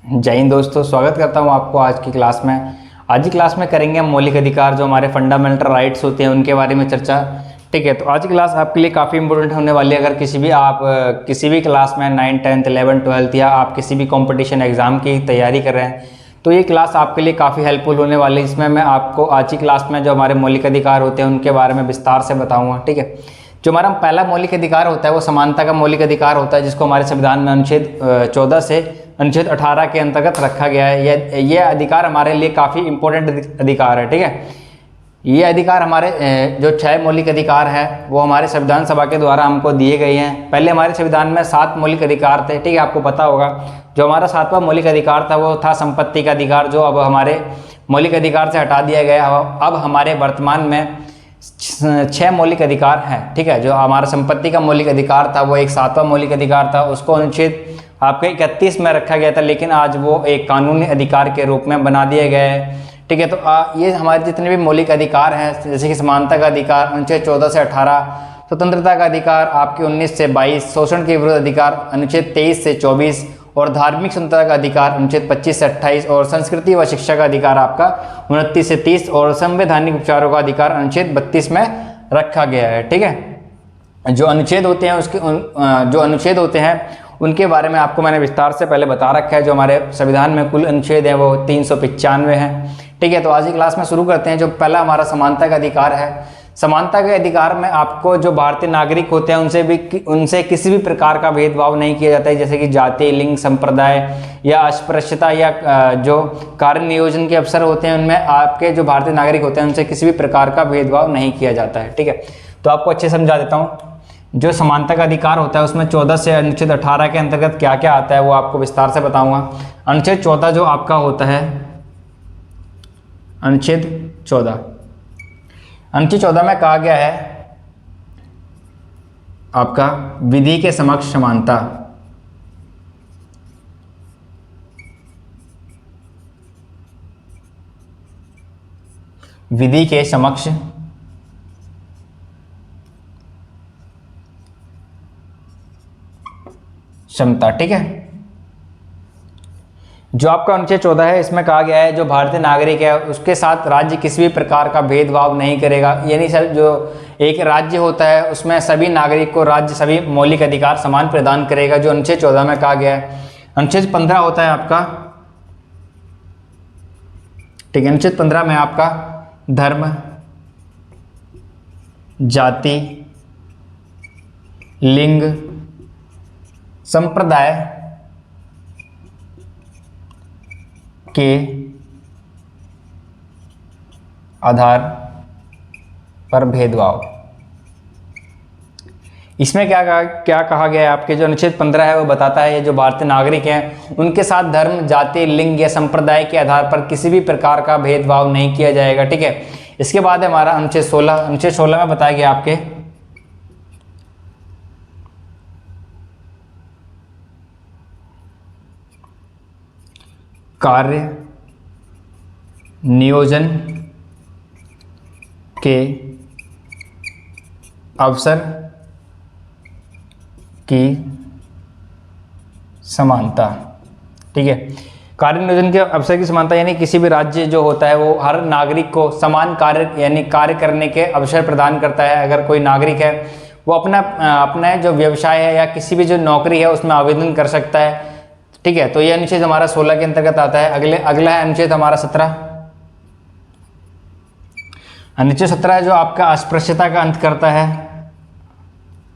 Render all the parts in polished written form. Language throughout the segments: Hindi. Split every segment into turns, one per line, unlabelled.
जय हिंद दोस्तों, स्वागत करता हूं आपको आज की क्लास में। आज की क्लास में करेंगे हम मौलिक अधिकार, जो हमारे फंडामेंटल राइट्स होते हैं उनके बारे में चर्चा। ठीक है, तो आज की क्लास आपके लिए काफ़ी इंपॉर्टेंट होने वाली है। अगर किसी भी क्लास में 9th 10th 11th 12th या आप किसी भी कंपटीशन एग्जाम की तैयारी कर रहे हैं तो ये क्लास आपके लिए काफ़ी हेल्पफुल होने वाली है। इसमें मैं आपको आज की क्लास में जो हमारे मौलिक अधिकार होते हैं उनके बारे में विस्तार से बताऊँगा। ठीक है, जो हमारा पहला मौलिक अधिकार होता है वो समानता का मौलिक अधिकार होता है, जिसको हमारे संविधान में अनुच्छेद 14 से अनुच्छेद 18 के अंतर्गत रखा गया है। ये अधिकार हमारे लिए काफ़ी इंपॉर्टेंट अधिकार है। ठीक है, ये अधिकार हमारे जो 6 मौलिक अधिकार है वो हमारे संविधान सभा के द्वारा हमको दिए गए हैं। पहले हमारे संविधान में 7 मौलिक अधिकार थे। ठीक है, आपको पता होगा जो हमारा 7वां मौलिक अधिकार था वो था संपत्ति का अधिकार, जो अब हमारे मौलिक अधिकार से हटा दिया गया। अब हमारे वर्तमान में 6 मौलिक अधिकार हैं। ठीक है, जो हमारा संपत्ति का मौलिक अधिकार था वो एक 7वां मौलिक अधिकार था, उसको अनुच्छेद आपके 31 में रखा गया था, लेकिन आज वो एक कानूनी अधिकार के रूप में बना दिया गया है। ठीक है, तो ये हमारे जितने भी मौलिक अधिकार हैं, जैसे कि समानता का अधिकार अनुच्छेद 14 से 18, स्वतंत्रता का अधिकार आपके 19 से 22, शोषण के विरुद्ध अधिकार अनुच्छेद 23 से 24 और धार्मिक स्वतंत्रता का अधिकार अनुच्छेद 25 से 28 और संस्कृति व शिक्षा का अधिकार आपका 29 से 30 और संवैधानिक उपचारों का अधिकार अनुच्छेद 32 में रखा गया है। ठीक है, जो अनुच्छेद होते हैं उनके बारे में आपको मैंने विस्तार से पहले बता रखा है। जो हमारे संविधान में कुल अनुच्छेद हैं वो 395 हैं। ठीक है, तो आज की क्लास में शुरू करते हैं। जो पहला हमारा समानता का अधिकार है, समानता के अधिकार में आपको जो भारतीय नागरिक होते हैं उनसे किसी भी प्रकार का भेदभाव नहीं किया जाता है, जैसे कि जाति, लिंग, संप्रदाय या अस्पृश्यता या जो कार्य नियोजन के अवसर होते हैं उनमें आपके जो भारतीय नागरिक होते हैं उनसे किसी भी प्रकार का भेदभाव नहीं किया जाता है। ठीक है, तो आपको अच्छे समझा देता हूँ। जो समानता का अधिकार होता है उसमें 14 से अनुच्छेद 18 के अंतर्गत क्या क्या आता है वो आपको विस्तार से बताऊंगा। अनुच्छेद 14 जो आपका होता है, अनुच्छेद 14 में कहा गया है आपका विधि के समक्ष समानता। विधि के समक्ष क्षमता। ठीक है, जो आपका अनुच्छेद 14 है इसमें कहा गया है जो भारतीय नागरिक है उसके साथ राज्य किसी भी प्रकार का भेदभाव नहीं करेगा। यानी सर जो एक राज्य होता है उसमें सभी नागरिक को राज्य सभी मौलिक अधिकार समान प्रदान करेगा, जो अनुच्छेद 14 में कहा गया है। अनुच्छेद 15 होता है आपका, ठीक है, अनुच्छेद 15 में आपका धर्म, जाति, लिंग, संप्रदाय के आधार पर भेदभाव, इसमें क्या कहा गया है आपके जो अनुच्छेद 15 है वो बताता है ये जो भारतीय नागरिक हैं उनके साथ धर्म, जाति, लिंग या संप्रदाय के आधार पर किसी भी प्रकार का भेदभाव नहीं किया जाएगा। ठीक है, इसके बाद है हमारा अनुच्छेद 16। अनुच्छेद 16 में बताया गया आपके कार्य नियोजन के अवसर की समानता। ठीक है, कार्य नियोजन के अवसर की समानता यानी किसी भी राज्य जो होता है वो हर नागरिक को समान कार्य करने के अवसर प्रदान करता है। अगर कोई नागरिक है वो अपना जो व्यवसाय है या किसी भी जो नौकरी है उसमें आवेदन कर सकता है। ठीक है, तो ये अनुच्छेद हमारा 16 के अंतर्गत आता है। अगला है अनुच्छेद हमारा 17। अनुच्छेद 17 जो आपका अस्पृश्यता का अंत करता है,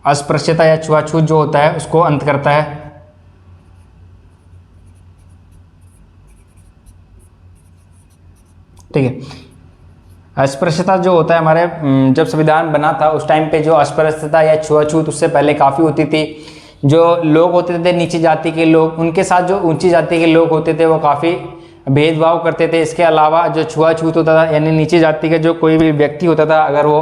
अस्पृश्यता या छुआछूत जो होता है उसको अंत करता है। ठीक है, अस्पृश्यता जो होता है हमारे जब संविधान बना था उस टाइम पे जो अस्पृश्यता या छुआछूत उससे पहले काफ़ी होती थी। जो लोग होते थे नीची जाति के लोग, उनके साथ जो ऊंची जाति के लोग होते थे वो काफ़ी भेदभाव करते थे। इसके अलावा जो छुआछूत होता था यानी नीची जाति का जो कोई भी व्यक्ति होता था अगर वो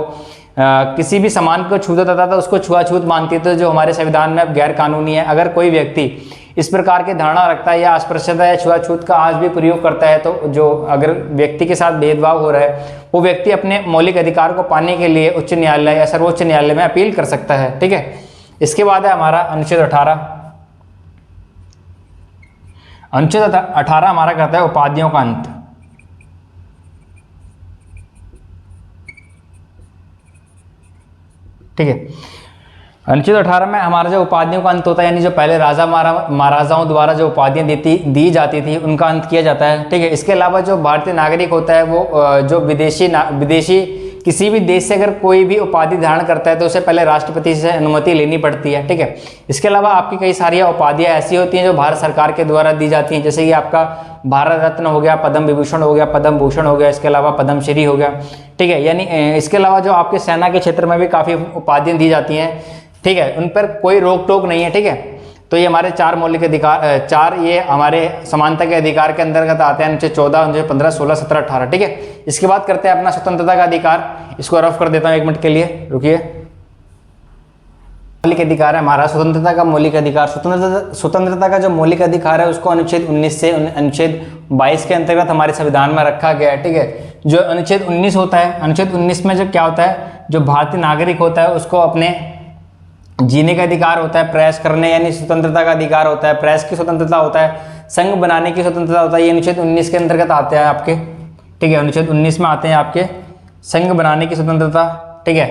किसी भी सामान को छू देता था तो उसको छुआछूत मानते थे, जो हमारे संविधान में अब गैर कानूनी है। अगर कोई व्यक्ति इस प्रकार की धारणा रखता है या अस्पृश्यता या छुआछूत का आज भी प्रयोग करता है तो जो अगर व्यक्ति के साथ भेदभाव हो रहा है वो व्यक्ति अपने मौलिक अधिकार को पाने के लिए उच्च न्यायालय या सर्वोच्च न्यायालय में अपील कर सकता है। ठीक है, इसके बाद है हमारा अनुच्छेद 18। अनुच्छेद 18 हमारा कहता है उपाधियों का अंत। ठीक है, अनुच्छेद 18 में हमारा जो उपाधियों का अंत होता है, यानी जो पहले राजा महाराजाओं द्वारा जो उपाधियां दी जाती थी उनका अंत किया जाता है। ठीक है, इसके अलावा जो भारतीय नागरिक होता है वो जो विदेशी किसी भी देश से अगर कोई भी उपाधि धारण करता है तो उसे पहले राष्ट्रपति से अनुमति लेनी पड़ती है। ठीक है, इसके अलावा आपकी कई सारी उपाधियां ऐसी होती हैं जो भारत सरकार के द्वारा दी जाती हैं, जैसे कि आपका भारत रत्न हो गया, पद्म विभूषण हो गया, पद्म भूषण हो गया, इसके अलावा पद्मश्री हो गया। ठीक है, यानी इसके अलावा जो आपके सेना के क्षेत्र में भी काफ़ी उपाधियां दी जाती हैं। ठीक है, उन पर कोई रोक टोक नहीं है। ठीक है, तो ये हमारे 4 मौलिक अधिकार, 4 ये हमारे समानता के अधिकार के अंतर्गत आते हैं, अनुच्छेद 14, अनुच्छेद 15, 16, 17, 18। ठीक है, इसके बाद करते हैं अपना स्वतंत्रता का अधिकार। इसको रफ कर देता हूँ 1 मिनट के लिए, रुकिए। मौलिक अधिकार है हमारा स्वतंत्रता का मौलिक अधिकार। स्वतंत्रता का जो मौलिक अधिकार है उसको अनुच्छेद 19 से अनुच्छेद 22 के अंतर्गत हमारे संविधान में रखा गया है। ठीक है, जो अनुच्छेद 19 होता है, अनुच्छेद 19 में जो क्या होता है, जो भारतीय नागरिक होता है उसको अपने जीने का अधिकार होता है, प्रेस करने यानी स्वतंत्रता का अधिकार होता है, प्रेस की स्वतंत्रता होता है, संघ बनाने की स्वतंत्रता होता है। ये अनुच्छेद 19 के अंतर्गत आते हैं आपके। ठीक है, अनुच्छेद 19 में आते हैं आपके संघ बनाने की स्वतंत्रता। ठीक है,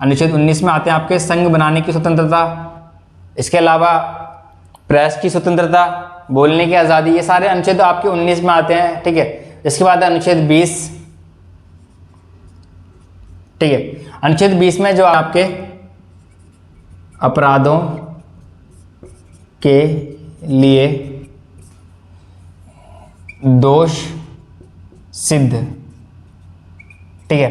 अनुच्छेद 19 में आते हैं आपके संघ बनाने की स्वतंत्रता, इसके अलावा प्रेस की स्वतंत्रता, बोलने की आज़ादी, ये सारे अनुच्छेद आपके 19 में आते हैं। ठीक है, इसके बाद अनुच्छेद 20। ठीक है, अनुच्छेद 20 में जो आपके अपराधों के लिए दोष सिद्ध। ठीक है,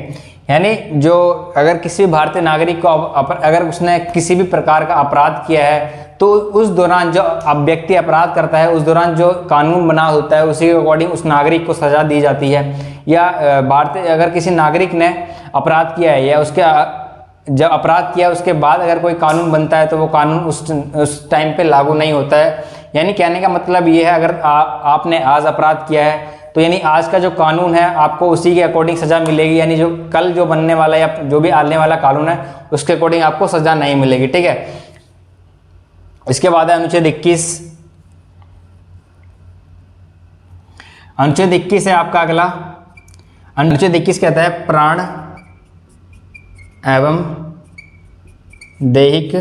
यानी जो अगर किसी भारतीय नागरिक को अगर उसने किसी भी प्रकार का अपराध किया है तो उस दौरान जो व्यक्ति अपराध करता है उस दौरान जो कानून बना होता है उसी के अकॉर्डिंग उस नागरिक को सजा दी जाती है। या भारतीय अगर किसी नागरिक ने अपराध किया है या उसके जब अपराध किया उसके बाद अगर कोई कानून बनता है तो वो कानून उस टाइम पे लागू नहीं होता है। यानी कहने का मतलब ये है, अगर आपने आज अपराध किया है तो यानी आज का जो कानून है आपको उसी के अकॉर्डिंग सजा मिलेगी, यानी जो कल जो बनने वाला या जो भी आने वाला कानून है उसके अकॉर्डिंग आपको सजा नहीं मिलेगी। ठीक है, इसके बाद है अनुच्छेद 21। अनुच्छेद 21 है आपका अगला। अनुच्छेद 21 कहता है प्राण एवं दैहिक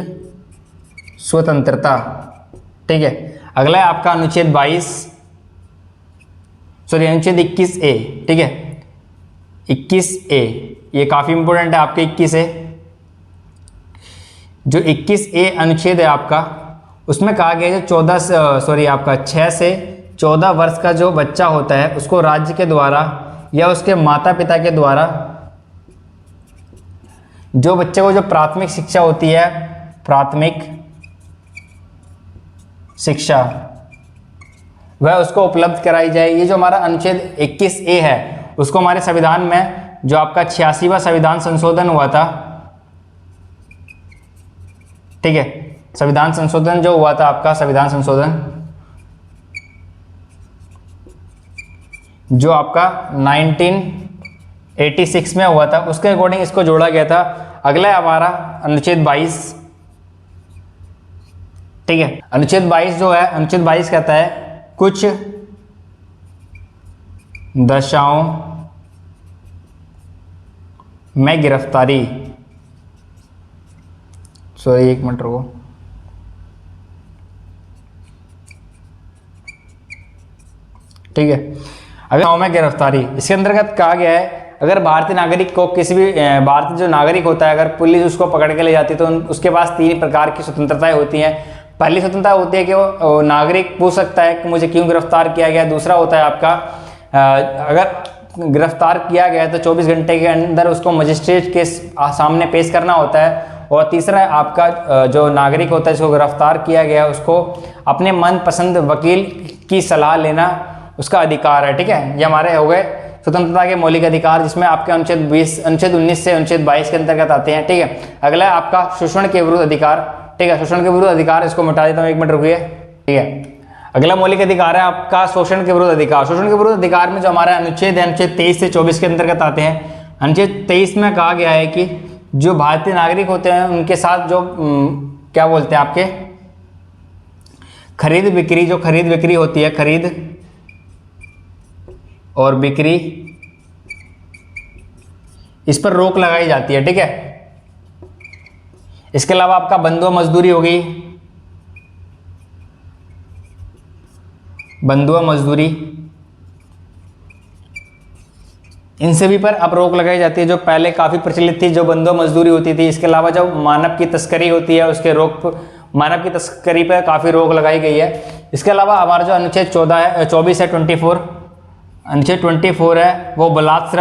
स्वतंत्रता। ठीक है, अगला है आपका अनुच्छेद 22, सॉरी अनुच्छेद 21A। ठीक है, 21A ये काफी इंपॉर्टेंट है आपके 21A। जो 21A अनुच्छेद है आपका उसमें कहा गया है 6 से 14 वर्ष का जो बच्चा होता है उसको राज्य के द्वारा या उसके माता पिता के द्वारा जो बच्चे को जो प्राथमिक शिक्षा होती है, प्राथमिक शिक्षा वह उसको उपलब्ध कराई जाए। ये जो हमारा अनुच्छेद 21A है उसको हमारे संविधान में जो आपका 86वां संविधान संशोधन हुआ था, ठीक है, संविधान संशोधन जो हुआ था आपका संविधान संशोधन जो आपका 1986 में हुआ था उसके अकॉर्डिंग इसको जोड़ा गया था। अगला है हमारा अनुच्छेद 22। ठीक है, अनुच्छेद 22 जो है, अनुच्छेद 22 कहता है कुछ दशाओं में गिरफ्तारी, सॉरी 1 मिनट रुको, ठीक है, अगर में गिरफ्तारी इसके अंतर्गत कहा गया है अगर भारतीय नागरिक को किसी भी भारतीय जो नागरिक होता है अगर पुलिस उसको पकड़ के ले जाती है तो उसके पास 3 प्रकार की स्वतंत्रताएं होती हैं। पहली स्वतंत्रता होती है कि वो नागरिक पूछ सकता है कि मुझे क्यों गिरफ्तार किया गया। दूसरा होता है आपका अगर गिरफ्तार किया गया है तो 24 घंटे के अंदर उसको मजिस्ट्रेट के सामने पेश करना होता है। और तीसरा है आपका जो नागरिक होता है जिसको गिरफ्तार किया गया है उसको अपने मनपसंद वकील की सलाह लेना उसका अधिकार है। ठीक है, ये हमारे हो गए स्वतंत्रता के मौलिक अधिकार जिसमें आपके अनुच्छेद 19 से अनुच्छेद 22 के अंतर्गत आते हैं। ठीक है, अगला है आपका शोषण के विरुद्ध अधिकार। ठीक है, शोषण के विरुद्ध अधिकार इसको मिटा देता हूँ, 1 मिनट रुकिए। ठीक है, अगला मौलिक अधिकार है आपका शोषण के विरुद्ध अधिकार। शोषण के विरुद्ध अधिकार में जो हमारा अनुच्छेद है अनुच्छेद 23 से 24 के अंतर्गत आते हैं। अनुच्छेद 23 में कहा गया है कि जो भारतीय नागरिक होते हैं उनके साथ जो क्या बोलते हैं आपके खरीद बिक्री, जो खरीद बिक्री होती है, खरीद और बिक्री, इस पर रोक लगाई जाती है, ठीक है। इसके अलावा आपका बंधुआ मजदूरी हो गई, बंधुआ मजदूरी, इन सभी पर अब रोक लगाई जाती है, जो पहले काफ़ी प्रचलित थी, जो बंधुआ मजदूरी होती थी। इसके अलावा जो मानव की तस्करी होती है, उसके मानव की तस्करी पर काफ़ी रोक लगाई गई है। इसके अलावा हमारा जो अनुच्छेद 24 है, 24, अनुच्छेद 24 है, वो बलात्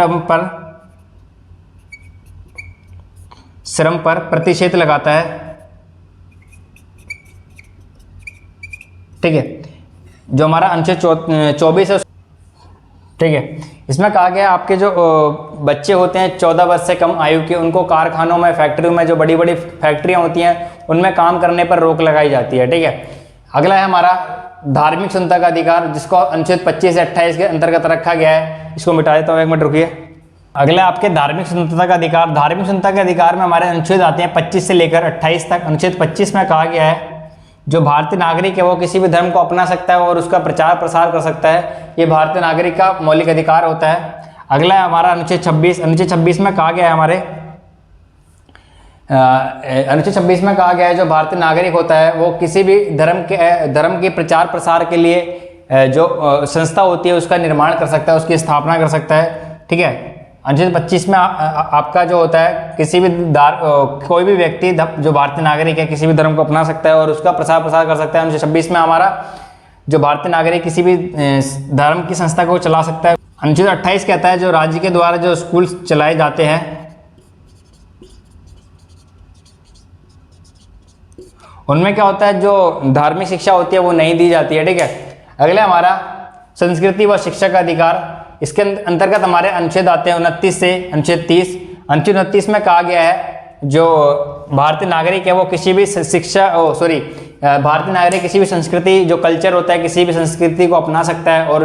श्रम पर प्रतिषेध लगाता है, ठीक है। जो हमारा अनुच्छेद 24 है, ठीक है, इसमें कहा गया आपके जो बच्चे होते हैं 14 वर्ष से कम आयु के, उनको कारखानों में, फैक्ट्रियों में, जो बड़ी बड़ी फैक्ट्रियां होती हैं उनमें काम करने पर रोक लगाई जाती है, ठीक है। अगला है हमारा धार्मिक स्वतंत्रता का अधिकार, जिसको अनुच्छेद 25 से 28 के अंतर्गत रखा गया है। इसको मिटा देता हूँ, एक मिनट रुकिए। अगला आपके धार्मिक स्वतंत्रता का अधिकार। धार्मिक स्वतंत्रता के अधिकार में हमारे अनुच्छेद आते हैं 25 से लेकर 28 तक। अनुच्छेद 25 में कहा गया है जो भारतीय नागरिक है वो किसी भी धर्म को अपना सकता है और उसका प्रचार प्रसार कर सकता है। ये भारतीय नागरिक का मौलिक अधिकार होता है। अगला है हमारा अनुच्छेद 26। अनुच्छेद 26 में कहा गया है हमारे अनुच्छेद 26 में कहा गया है जो भारतीय नागरिक होता है वो किसी भी धर्म के प्रचार प्रसार के लिए जो संस्था होती है उसका निर्माण कर सकता है, उसकी स्थापना कर सकता है, ठीक है। अनुच्छेद 25 में आपका जो होता है किसी भी कोई भी व्यक्ति जो भारतीय नागरिक है किसी भी धर्म को अपना सकता है और उसका प्रसार प्रसार कर सकता है। अनुच्छेद 26 में हमारा जो भारतीय नागरिक किसी भी धर्म की संस्था को चला सकता है। अनुच्छेद 28 कहता है जो राज्य के द्वारा जो स्कूल चलाए जाते हैं उनमें क्या होता है जो धार्मिक शिक्षा होती है वो नहीं दी जाती है, ठीक है। अगला हमारा संस्कृति व शिक्षा का अधिकार। इसके अंतर्गत हमारे अनुच्छेद आते हैं 29 से अनुच्छेद 30। अनुच्छेद 29 में कहा गया है जो भारतीय नागरिक है वो किसी भी भारतीय नागरिक किसी भी संस्कृति जो कल्चर होता है किसी भी संस्कृति को अपना सकता है और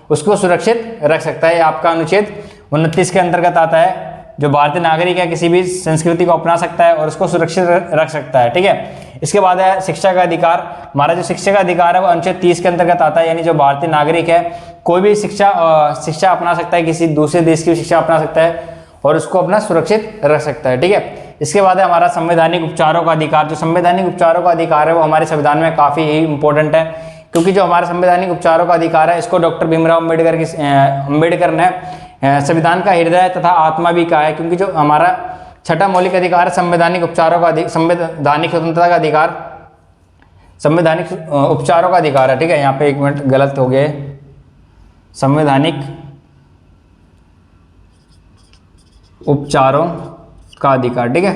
उसको सुरक्षित रख सकता है। आपका अनुच्छेद 29 के अंतर्गत आता है जो भारतीय नागरिक है किसी भी संस्कृति को अपना सकता है और उसको सुरक्षित रख सकता है, ठीक है। इसके बाद है शिक्षा का अधिकार। हमारा जो शिक्षा का अधिकार है वो अनुच्छेद 30 के अंतर्गत आता है, यानी जो भारतीय नागरिक है कोई भी शिक्षा अपना सकता है, किसी दूसरे देश की शिक्षा अपना सकता है और उसको अपना सुरक्षित रख सकता है, ठीक है। इसके बाद है हमारा संवैधानिक उपचारों का अधिकार। जो संवैधानिक उपचारों का अधिकार है वो हमारे संविधान में काफ़ी ही इंपॉर्टेंट है, क्योंकि जो हमारा संवैधानिक उपचारों का अधिकार है इसको डॉक्टर भीमराव अम्बेडकर ने संविधान का हृदय तथा आत्मा भी कहा है, क्योंकि जो हमारा छठा मौलिक अधिकार है संवैधानिक उपचारों का संवैधानिक स्वतंत्रता का अधिकार, संवैधानिक उपचारों का अधिकार है, ठीक है। यहाँ पे एक मिनट गलत हो गया, संवैधानिक उपचारों का अधिकार, ठीक है।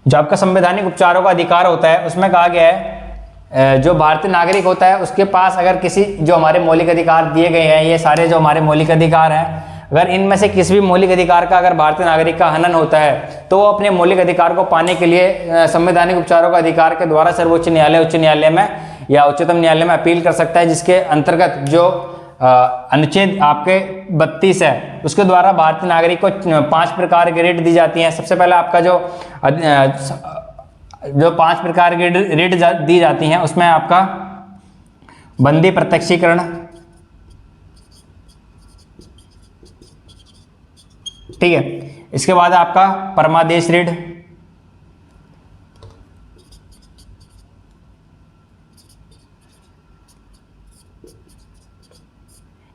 जो आपका संवैधानिक उपचारों का अधिकार होता है उसमें कहा गया है जो भारतीय नागरिक होता है उसके पास अगर किसी जो हमारे मौलिक अधिकार दिए गए हैं, ये सारे जो हमारे मौलिक अधिकार हैं, अगर इनमें से किसी भी मौलिक अधिकार का अगर भारतीय नागरिक का हनन होता है तो वो अपने मौलिक अधिकार को पाने के लिए संवैधानिक उपचारों का अधिकार के द्वारा सर्वोच्च न्यायालय, उच्च न्यायालय में या उच्चतम न्यायालय में अपील कर सकता है, जिसके अंतर्गत जो अनुच्छेद आपके 32 है उसके द्वारा भारतीय नागरिक को 5 प्रकार की रिट दी जाती हैं। सबसे पहले आपका जो 5 प्रकार की रिट दी जाती हैं उसमें आपका बंदी प्रत्यक्षीकरण, ठीक है। इसके बाद आपका परमादेश रिट,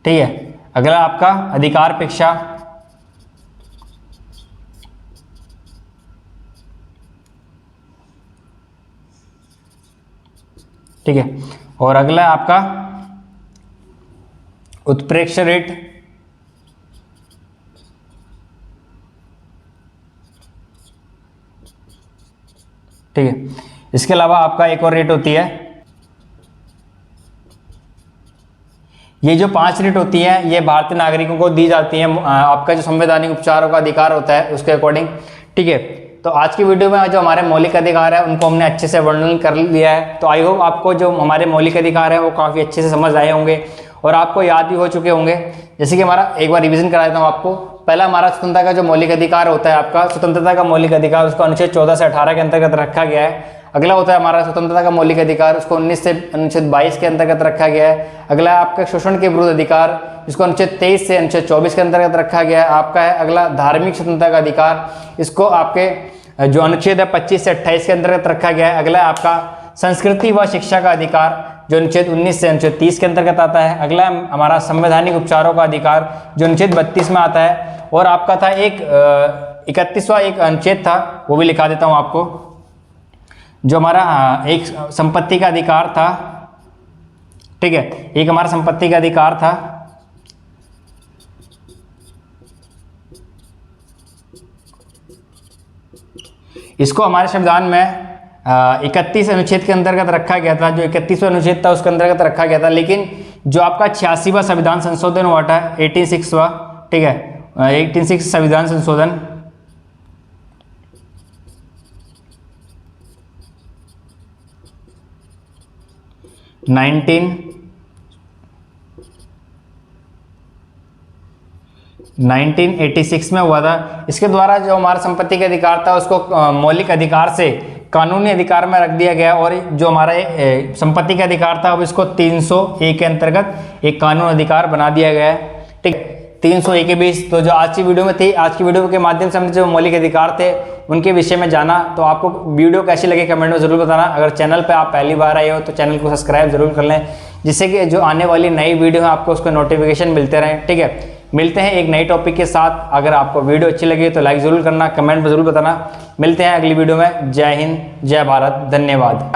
ठीक है। अगला आपका अधिकारपेक्षा, ठीक है। और अगला आपका उत्प्रेक्ष रिट, ठीक है। इसके अलावा आपका एक और रिट होती है, ये जो 5 रिट होती है ये भारतीय नागरिकों को दी जाती है आपका जो संवैधानिक उपचारों का अधिकार होता है उसके अकॉर्डिंग, ठीक है। तो आज की वीडियो में जो हमारे मौलिक अधिकार है उनको हमने अच्छे से वर्णन कर लिया है। तो आई होप आपको जो हमारे मौलिक अधिकार है वो काफ़ी अच्छे से समझ आए होंगे और आपको याद भी हो चुके होंगे। जैसे कि हमारा एक बार रिवीजन करा देता हूँ आपको। पहला हमारा स्वतंत्रता का जो मौलिक अधिकार होता है, आपका स्वतंत्रता का मौलिक अधिकार उसको अनुच्छेद 14 से 18 के अंतर्गत रखा गया है। अगला होता है हमारा स्वतंत्रता का मौलिक अधिकार, उसको 19 से अनुच्छेद 22 के अंतर्गत रखा गया है। अगला है आपका शोषण के विरुद्ध अधिकार, जिसको अनुच्छेद 23 से अनुच्छेद 24 के अंतर्गत रखा गया है। आपका है अगला धार्मिक स्वतंत्रता का अधिकार, इसको आपके जो अनुच्छेद है 25 से 28 के अंतर्गत रखा गया है। अगला है आपका संस्कृति व शिक्षा का अधिकार, जो अनुच्छेद 19 से अनुच्छेद 30 के अंतर्गत आता है। अगला है हमारा संवैधानिक उपचारों का अधिकार, जो अनुच्छेद 32 में आता है। और आपका था एक 31वां एक अनुच्छेद था, वो भी लिखा देता हूं आपको, जो हमारा एक संपत्ति का अधिकार था, ठीक है, एक हमारा संपत्ति का अधिकार था। इसको हमारे संविधान में 31 अनुच्छेद के अंतर्गत रखा गया था, जो 31वां अनुच्छेद था उसके अंतर्गत रखा गया था। लेकिन जो आपका 86वां संविधान संशोधन हुआ था 86वां, ठीक है, 86 संविधान संशोधन, नाइनटीन 1986 में हुआ था। इसके द्वारा जो हमारा संपत्ति का अधिकार था उसको मौलिक अधिकार से कानूनी अधिकार में रख दिया गया, और जो हमारा संपत्ति का अधिकार था अब इसको 301 के अंतर्गत एक कानून अधिकार बना दिया गया है, ठीक, 301 के बीच। तो जो आज की वीडियो में थी, आज की वीडियो के माध्यम से हमने जो मौलिक अधिकार थे उनके विषय में जाना। तो आपको वीडियो कैसी लगी कमेंट में जरूर बताना। अगर चैनल पे आप पहली बार आए हो तो चैनल को सब्सक्राइब जरूर कर लें, जिससे कि जो आने वाली नई वीडियो है आपको उसका नोटिफिकेशन मिलते रहें, ठीक है। मिलते हैं एक नई टॉपिक के साथ। अगर आपको वीडियो अच्छी लगी तो लाइक जरूर करना, कमेंट में जरूर बताना। मिलते हैं अगली वीडियो में। जय हिंद, जय भारत, धन्यवाद।